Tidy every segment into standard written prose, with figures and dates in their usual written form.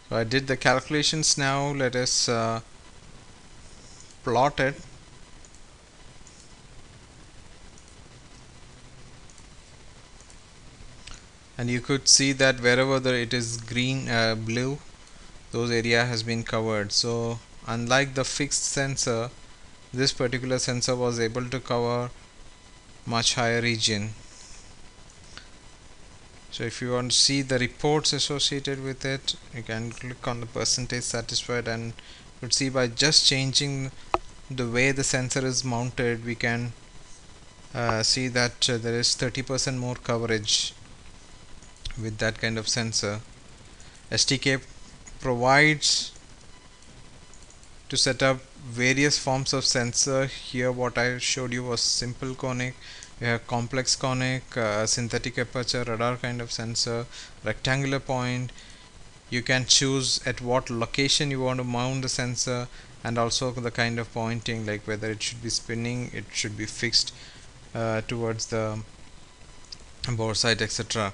So I did the calculations. Now let us plot it. And you could see that wherever it is green, blue, those area has been covered. So unlike the fixed sensor, this particular sensor was able to cover much higher region. So if you want to see the reports associated with it, you can click on the percentage satisfied, and you could see by just changing the way the sensor is mounted, we can see that there is 30% more coverage with that kind of sensor. STK provides to set up various forms of sensor. Here what I showed you was simple conic. We have complex conic, synthetic aperture, radar kind of sensor, rectangular point. You can choose at what location you want to mount the sensor, and also the kind of pointing, like whether it should be spinning, it should be fixed towards the bore site, etc.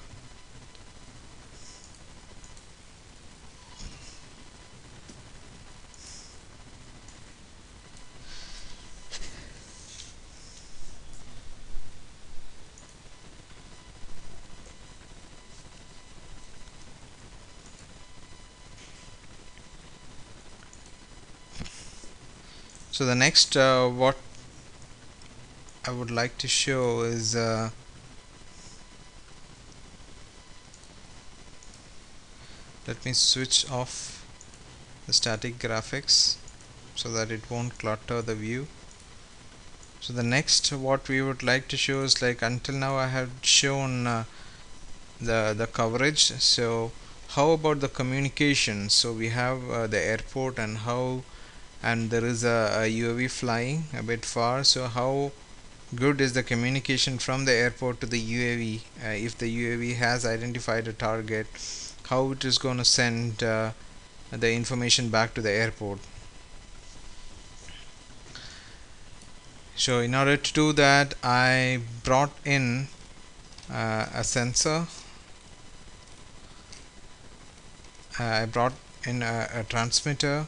So the next what I would like to show is let me switch off the static graphics so that it won't clutter the view. So the next what we would like to show is, like, until now I have shown the coverage. So how about the communication? So we have the airport, and there is a UAV flying a bit far. So how good is the communication from the airport to the UAV? If the UAV has identified a target, how it is going to send the information back to the airport? So in order to do that, I brought in a sensor. I brought in a transmitter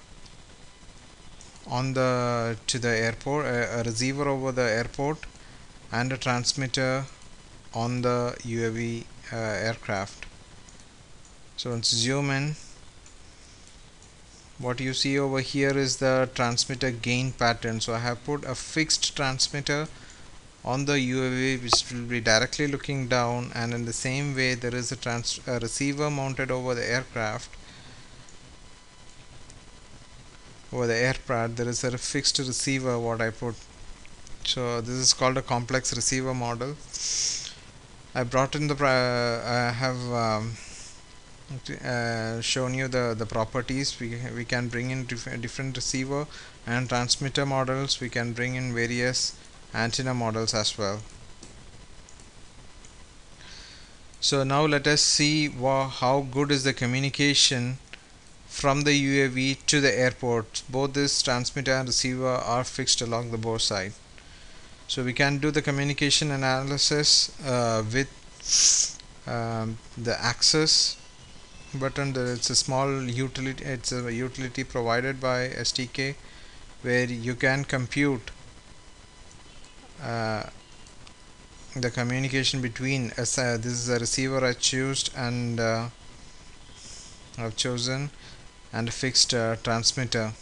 on the to the airport, a receiver over the airport, and a transmitter on the UAV aircraft. So let's zoom in. What you see over here is the transmitter gain pattern. So I have put a fixed transmitter on the UAV which will be directly looking down, and in the same way there is a receiver mounted over the aircraft. Over the aircraft there is a fixed receiver what I put. So this is called a complex receiver model. I brought in I have shown you the properties. We can bring in different receiver and transmitter models. We can bring in various antenna models as well. So now let us see how good is the communication from the UAV to the airport. Both this transmitter and receiver are fixed along the bore side. So we can do the communication analysis with the access button. It's a small utility. It's a utility provided by STK where you can compute the communication between this is a receiver I choose, and I've chosen, and a fixed transmitter.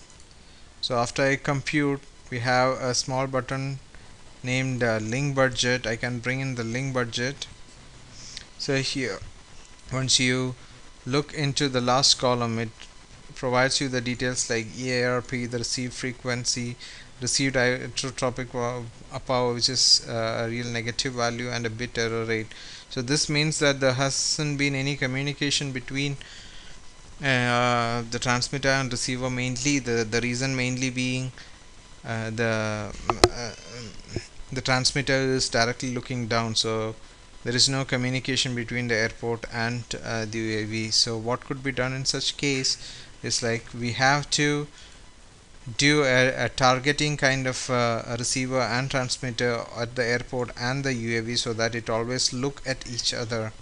So after I compute, we have a small button named link budget. I can bring in the link budget. So here, once you look into the last column, it provides you the details like EARP, the received frequency, received isotropic power, which is a real negative value, and a bit error rate. So this means that there hasn't been any communication between the transmitter and receiver, mainly the reason mainly being uh, the uh, the transmitter is directly looking down, so there is no communication between the airport and the UAV. So what could be done in such case is, like, we have to do a targeting kind of a receiver and transmitter at the airport and the UAV, so that it always look at each other.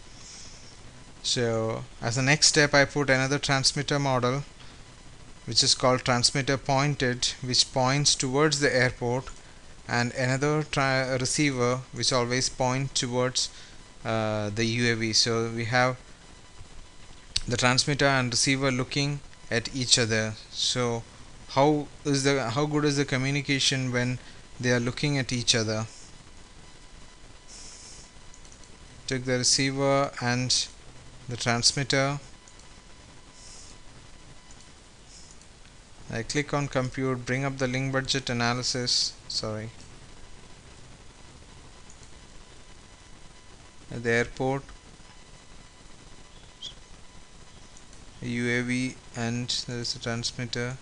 So as a next step, I put another transmitter model which is called transmitter pointed, which points towards the airport, and another receiver which always point towards the UAV. So we have the transmitter and receiver looking at each other. So how good is the communication when they are looking at each other? Take the receiver and the transmitter. I click on compute, bring up the link budget analysis. Sorry, at the airport, UAV, and there is a transmitter.